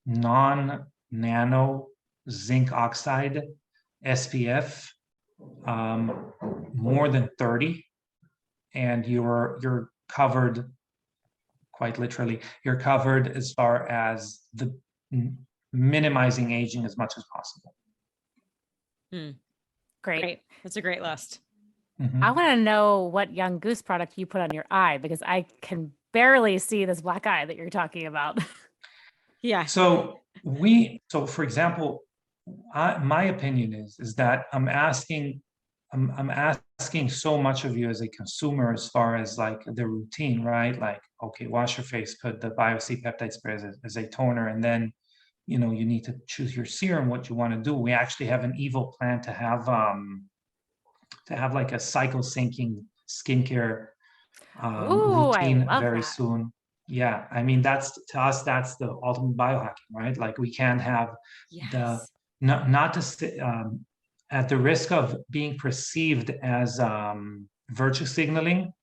non-nano zinc oxide SPF, more than 30, and you're covered, quite literally, you're covered as far as the minimizing aging as much as possible. Great. That's a great list. I want to know what Young Goose product you put on your eye, because I can barely see this black eye that you're talking about. Yeah. So for example, my opinion is that I'm asking so much of you as a consumer, as far as like the routine, right? Like, okay, wash your face, put the Bio-C peptide spray as a toner, and then you need to choose your serum, what you want to do. We actually have an evil plan to have like a cycle syncing skincare routine very soon. Yeah, I mean, to us that's the ultimate biohacking, right? Like, we can't have not to at the risk of being perceived as virtue signaling.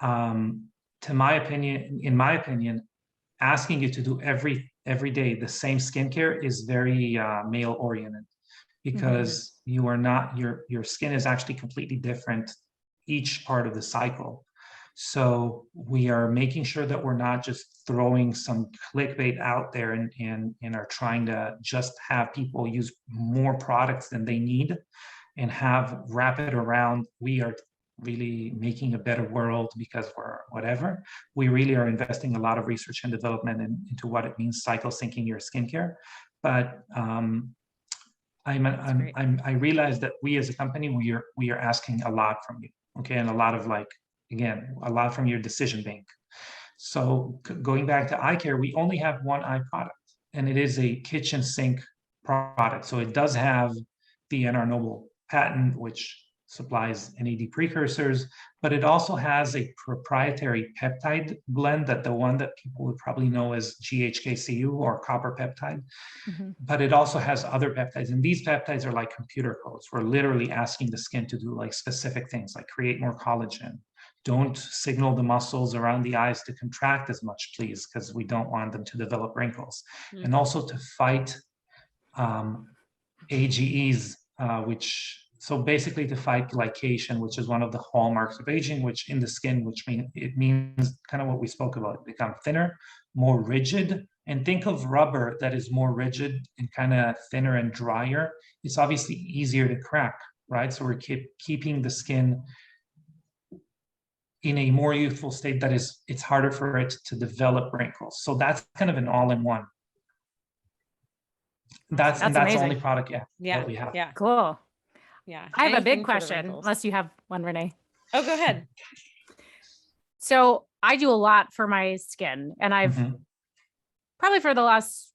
In my opinion, asking you to do every day the same skincare is very male oriented, because you are not, your skin is actually completely different each part of the cycle. So we are making sure that we're not just throwing some clickbait out there and are trying to just have people use more products than they need and wrap it around, we are really making a better world because we're whatever. We really are investing a lot of research and development into what it means cycle syncing your skincare. But I realize that we as a company, we are asking a lot from you, okay, and a lot of a lot from your decision bank. So going back to eye care, we only have 1 eye product, and it is a kitchen sink product. So it does have the NR Noble patent, which supplies NAD precursors, but it also has a proprietary peptide blend, the one that people would probably know as GHKCU or copper peptide. But it also has other peptides, and these peptides are like computer codes. We're literally asking the skin to do like specific things, like create more collagen. Don't signal the muscles around the eyes to contract as much, please, because we don't want them to develop wrinkles. And also to fight AGEs, so basically to fight glycation, which is one of the hallmarks of aging, which in the skin, it means kind of what we spoke about, become thinner, more rigid. And think of rubber that is more rigid and kind of thinner and drier. It's obviously easier to crack, right? So we're keeping the skin in a more youthful state it's harder for it to develop wrinkles. So that's kind of an all-in-one. That's the only product that we have. Yeah. Cool. Yeah. I have a big question, unless you have one, Renee. Oh, go ahead. So I do a lot for my skin, and I've probably for the last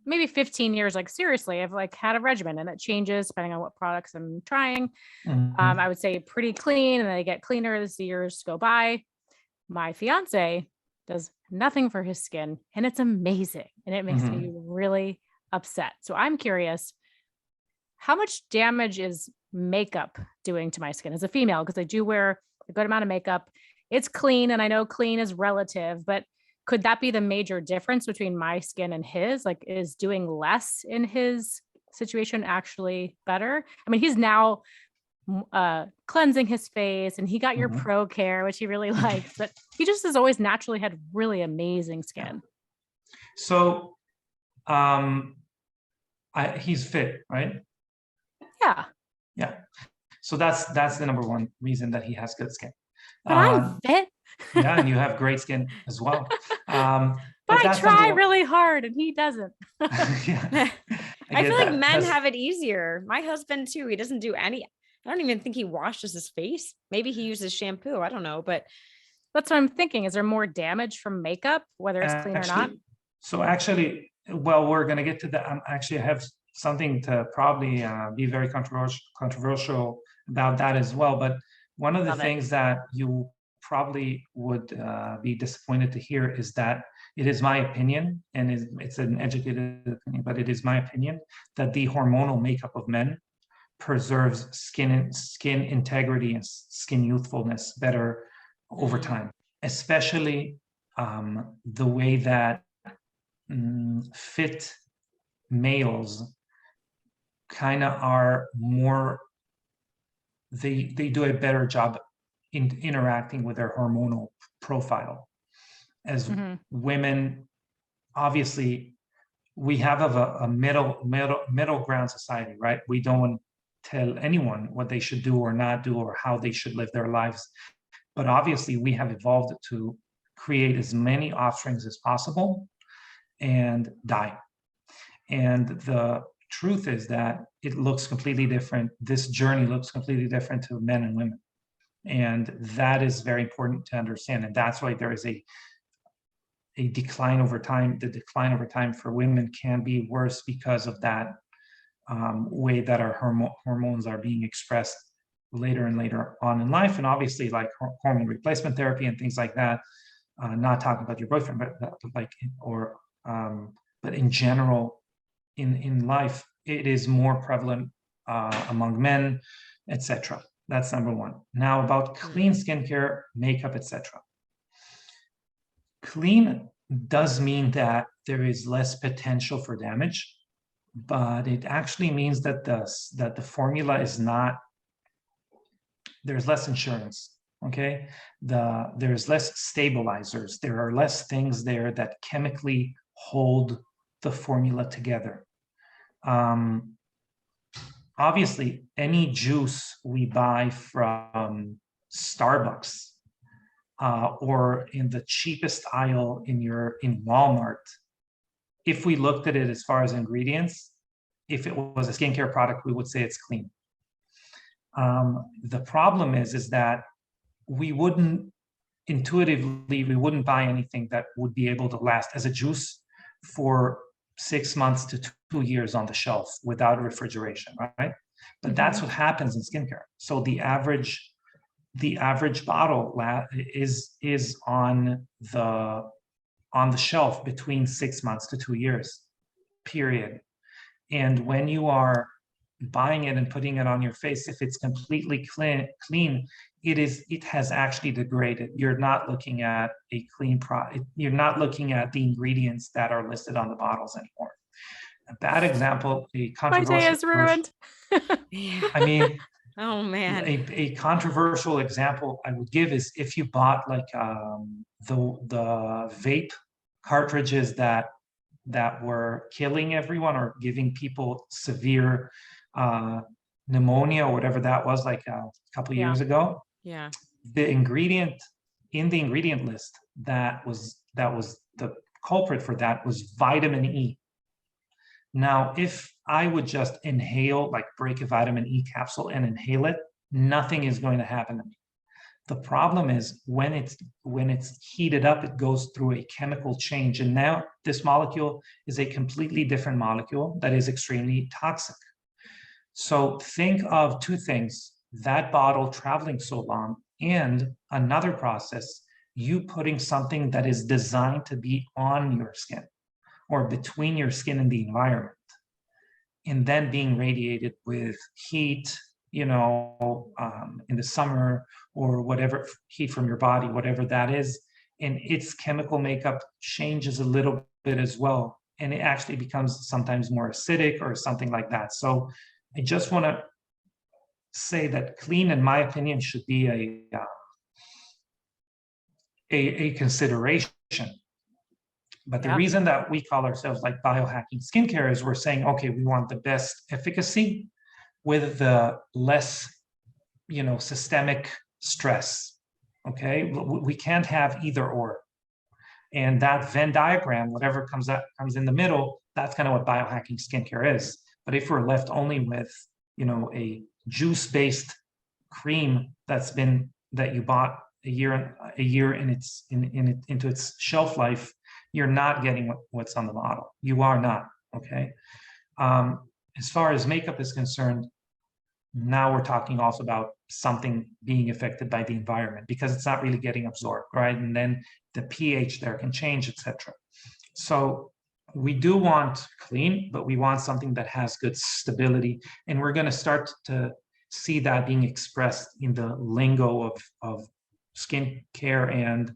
maybe 15 years, like seriously, I've like had a regimen, and it changes depending on what products I'm trying. I would say pretty clean, and then I get cleaner as the years go by. My fiance does nothing for his skin, and it's amazing, and it makes me really upset. So I'm curious, how much damage is makeup doing to my skin as a female? Because I do wear a good amount of makeup. It's clean, and I know clean is relative, but could that be the major difference between my skin and his? Like, is doing less in his situation actually better? I mean, he's now cleansing his face, and he got your pro care, which he really likes, but he just has always naturally had really amazing skin. So he's fit, right? Yeah. Yeah. So that's the number one reason that he has good skin. But I'm fit. Yeah, and you have great skin as well. But I try really hard and he doesn't. Yeah, I feel like men have it easier. My husband too. He doesn't do any. I don't even think he washes his face. Maybe he uses shampoo. I don't know, but that's what I'm thinking. Is there more damage from makeup, whether it's clean or not? So actually, well, we're going to get to that. Actually, I have something to probably be very controversial about that as well. But one of the things that you probably would be disappointed to hear is that it is my opinion, and it's an educated opinion, but it is my opinion that the hormonal makeup of men preserves skin integrity and skin youthfulness better over time, especially the way that fit males kind of are more, they do a better job in interacting with their hormonal profile. As women, obviously, we have a middle ground society, right? We don't tell anyone what they should do or not do or how they should live their lives. But obviously, we have evolved to create as many offsprings as possible and die. And the truth is that it looks completely different. This journey looks completely different to men and women. And that is very important to understand. And that's why there is a decline over time. The decline over time for women can be worse because of that way that our hormones are being expressed later and later on in life. And obviously, like hormone replacement therapy and things like that, not talking about your boyfriend, but in general, in life, it is more prevalent among men, etc. That's number one. Now about clean skincare, makeup, etc. Clean does mean that there is less potential for damage, but it actually means that the formula is not, there's less insurance. Okay, there's less stabilizers. There are less things there that chemically hold the formula together. Obviously, any juice we buy from Starbucks or in the cheapest aisle in Walmart, if we looked at it as far as ingredients, if it was a skincare product, we would say it's clean. The problem is that we wouldn't buy anything that would be able to last as a juice for 6 months to 2 years on the shelf without refrigeration, right? But that's what happens in skincare. So the average bottle is on the shelf between 6 months to 2 years, period. And when you are buying it and putting it on your face, if it's completely clean, it has actually degraded. You're not looking at a clean product. You're not looking at the ingredients that are listed on the bottles anymore. A bad example, a controversial. My day is ruined. I mean, oh man, a controversial example I would give is if you bought like the vape cartridges that were killing everyone or giving people severe pneumonia or whatever that was, like a couple years ago. Yeah. The ingredient in the ingredient list that was the culprit for that was vitamin E. Now, if I would just inhale, like break a vitamin E capsule and inhale it, nothing is going to happen to me. The problem is when it's heated up, it goes through a chemical change. And now this molecule is a completely different molecule that is extremely toxic. So think of two things: that bottle traveling so long, and another process, you putting something that is designed to be on your skin or between your skin and the environment. and then being radiated with heat, in the summer, or whatever, heat from your body, whatever that is, and its chemical makeup changes a little bit as well, and it actually becomes sometimes more acidic or something like that. So I just want to say that clean, in my opinion, should be a consideration. But the reason that we call ourselves like biohacking skincare is we're saying, okay, we want the best efficacy with the less, systemic stress. Okay, we can't have either or. And that Venn diagram, whatever comes in the middle, that's kind of what biohacking skincare is. But if we're left only with, a juice-based cream that you bought a year into its shelf life, you're not getting what's on the bottle. You are not. Okay. As far as makeup is concerned, now we're talking also about something being affected by the environment, because it's not really getting absorbed, right? And then the pH there can change, etc. So we do want clean, but we want something that has good stability. And we're going to start to see that being expressed in the lingo of skincare and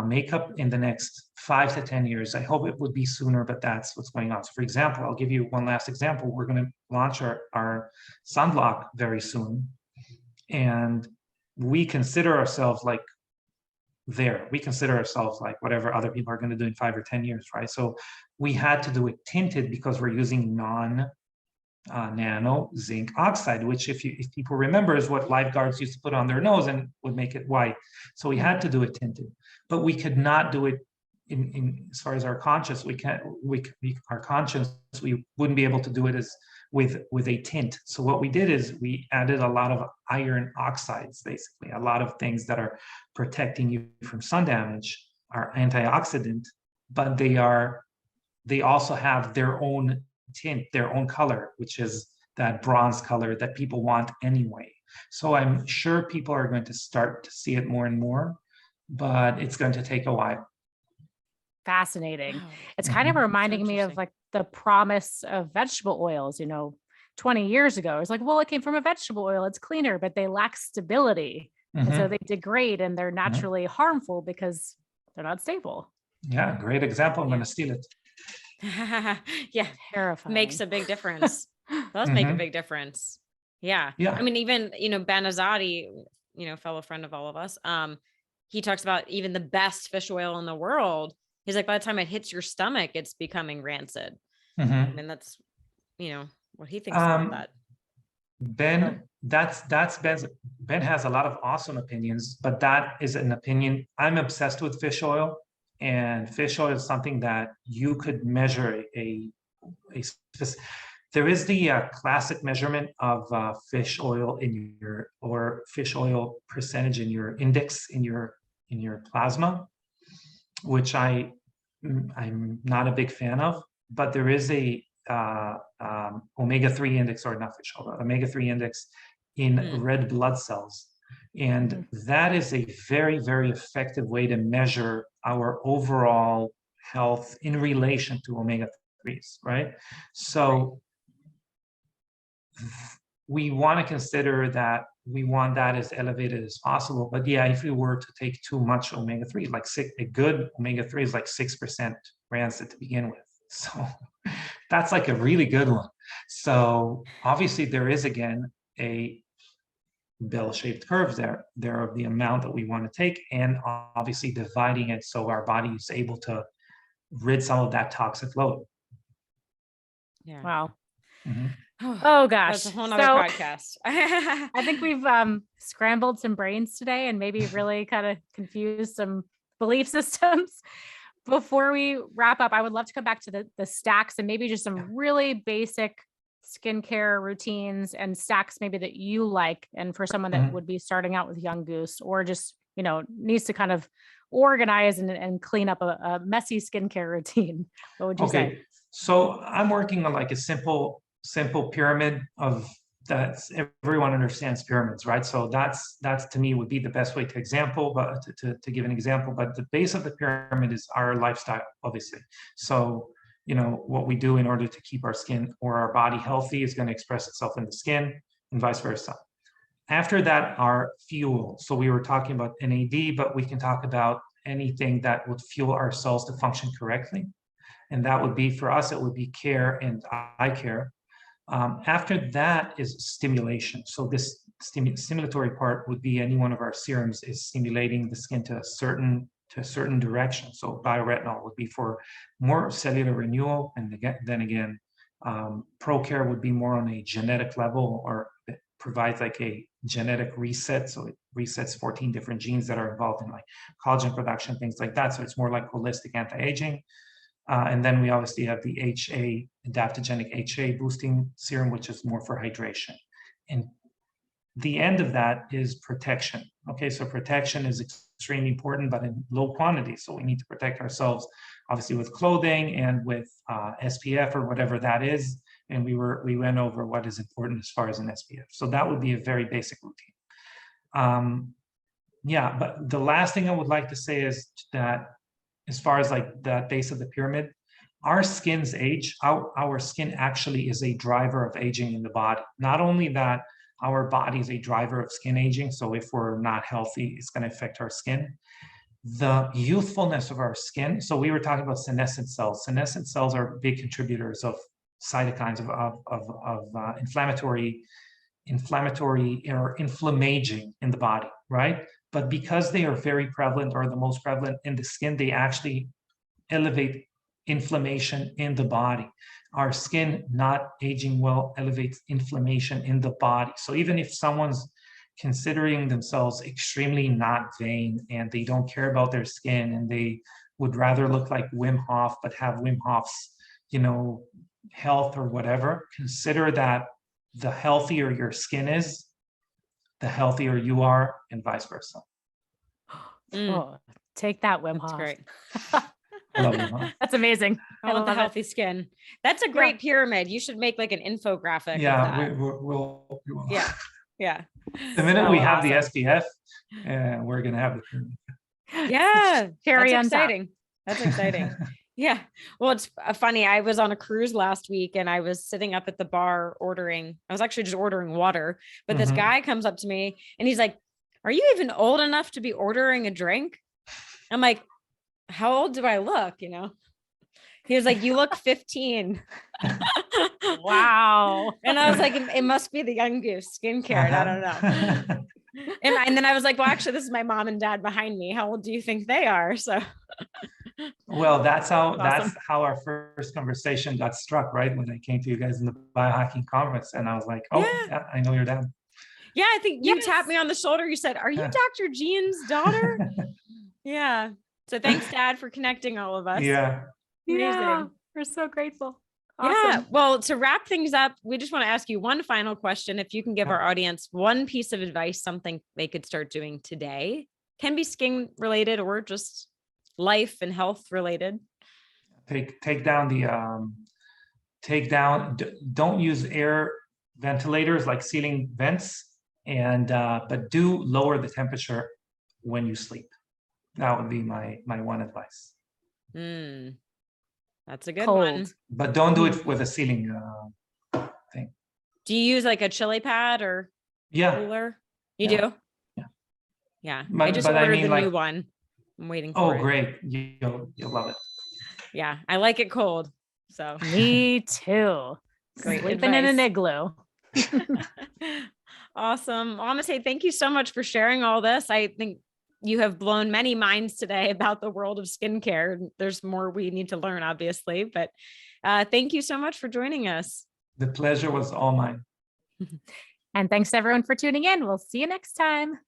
makeup in the next 5 to 10 years. I hope it would be sooner, but that's what's going on. So for example, I'll give you one last example. We're going to launch our sunblock very soon. And we consider ourselves like we consider ourselves like whatever other people are going to do in 5 or 10 years, right? So we had to do it tinted because we're using nano zinc oxide, which if people remember is what lifeguards used to put on their nose and would make it white. So we had to do it tinted, but we could not do it in as far as our conscience. We wouldn't be able to do it as with a tint. So what we did is we added a lot of iron oxides, basically a lot of things that are protecting you from sun damage, are antioxidant, but they also have their own tint, their own color, which is that bronze color that people want anyway. So I'm sure people are going to start to see it more and more, but it's going to take a while. Fascinating. Wow. It's kind of reminding me of interesting. like the promise of vegetable oils, 20 years ago. It's like, well, it came from a vegetable oil, it's cleaner, but they lack stability. And so they degrade and they're naturally harmful because they're not stable. Yeah, great example. I'm Yeah. going to steal it. Yeah. Terrifying. Makes a big difference. Does make a big difference. Yeah. Yeah. I mean, even, Ben Azadi, fellow friend of all of us, he talks about even the best fish oil in the world. He's like, by the time it hits your stomach, it's becoming rancid. I mean, that's, what he thinks about that. Ben, Ben has a lot of awesome opinions, but that is an opinion. I'm obsessed with fish oil, and fish oil is something that you could measure there is the classic measurement of fish oil or fish oil percentage in your index in your plasma, which I'm not a big fan of, but there is a omega-3 index, or not fish oil, omega-3 index in red blood cells. And that is a very, very effective way to measure our overall health in relation to omega-3s, right? So we want to consider that we want that as elevated as possible. But yeah, if we were to take too much omega-3, like a good omega-3 is like 6% rancid to begin with. So that's like a really good one. So obviously there is, again, a bell-shaped curve there of the amount that we want to take, and obviously dividing it so our body is able to rid some of that toxic load. Yeah. Wow. Mhm. Oh gosh. That's a whole nother podcast. I think we've scrambled some brains today and maybe really kind of confused some belief systems. Before we wrap up, I would love to come back to the stacks and maybe just some really basic skincare routines and stacks maybe that you like, and for someone that would be starting out with Young Goose, or just, needs to kind of organize and clean up a messy skincare routine. What would you say? So I'm working on like a simple pyramid of that. Everyone understands pyramids, right? So that's to me would be the best way to give an example. But the base of the pyramid is our lifestyle, obviously. So what we do in order to keep our skin or our body healthy is going to express itself in the skin, and vice versa. After that, our fuel. So we were talking about NAD, but we can talk about anything that would fuel our cells to function correctly. And that would be, for us, it would be care and eye care. After that is stimulation. So this stimulatory part would be any one of our serums is stimulating the skin to a certain direction. So bioretinol would be for more cellular renewal, and then again, ProCare would be more on a genetic level, or it provides like a genetic reset. So it resets 14 different genes that are involved in like collagen production, things like that. So it's more like holistic anti-aging. And then we obviously have the HA, adaptogenic HA boosting serum, which is more for hydration. And the end of that is protection. Okay, so protection is extremely important, but in low quantity. So we need to protect ourselves, obviously, with clothing and with SPF or whatever that is. And we went over what is important as far as an SPF. So that would be a very basic routine. Yeah, but the last thing I would like to say is that as far as like the base of the pyramid, our skin's age, our skin actually is a driver of aging in the body. Not only that, our body is a driver of skin aging. So if we're not healthy, it's going to affect our skin. The youthfulness of our skin. So we were talking about senescent cells. Senescent cells are big contributors of cytokines, of inflammatory or inflammaging in the body, right? But because they are very prevalent, or the most prevalent in the skin, they actually elevate inflammation in the body. Our skin not aging well elevates inflammation in the body. So even if someone's considering themselves extremely not vain and they don't care about their skin and they would rather look like Wim Hof, but have Wim Hof's, health or whatever, consider that the healthier your skin is, the healthier you are, and vice versa. Oh, take that, Wim Hof. That's great. I love Wim Hof. That's amazing. I want the healthy skin. That's a great pyramid. You should make like an infographic. Yeah, of that. we will. Yeah, yeah. The minute So we have the awesome. SPF, we're gonna have the pyramid. Yeah, Cherry that's on top. exciting. That's exciting. Yeah. Well, it's funny. I was on a cruise last week and I was sitting up at the bar ordering. I was actually just ordering water, but this guy comes up to me and he's like, "Are you even old enough to be ordering a drink?" I'm like, "How old do I look?" He was like, "You look 15." Wow. And I was like, it must be the Young Goose skincare. I don't know. And then I was like, well, actually, this is my mom and dad behind me. How old do you think they are? So. Well, that's how Awesome. our first conversation got struck, right? When I came to you guys in the Biohacking conference, and I was like, "Oh, yeah, I know your dad." Yeah, I think you tapped me on the shoulder. You said, "Are you Dr. Jean's daughter?" Yeah. So thanks, Dad, for connecting all of us. Yeah. Amazing. Yeah, we're so grateful. Awesome. Yeah. Well, to wrap things up, we just want to ask you one final question. If you can give our audience one piece of advice, something they could start doing today, can be skin related or just life and health related. Don't use air ventilators like ceiling vents, and but do lower the temperature when you sleep. That would be my one advice. That's a good Cold. one. But don't do it with a ceiling thing. Do you use like a chili pad or cooler? You do? Yeah. I just ordered the new one. I'm waiting for it. Oh, great. You'll love it. Yeah. I like it cold. So Me too. Great Sleeping in an igloo. Awesome. Amitay, thank you so much for sharing all this. I think you have blown many minds today about the world of skincare. There's more we need to learn, obviously, but thank you so much for joining us. The pleasure was all mine. And thanks everyone for tuning in. We'll see you next time.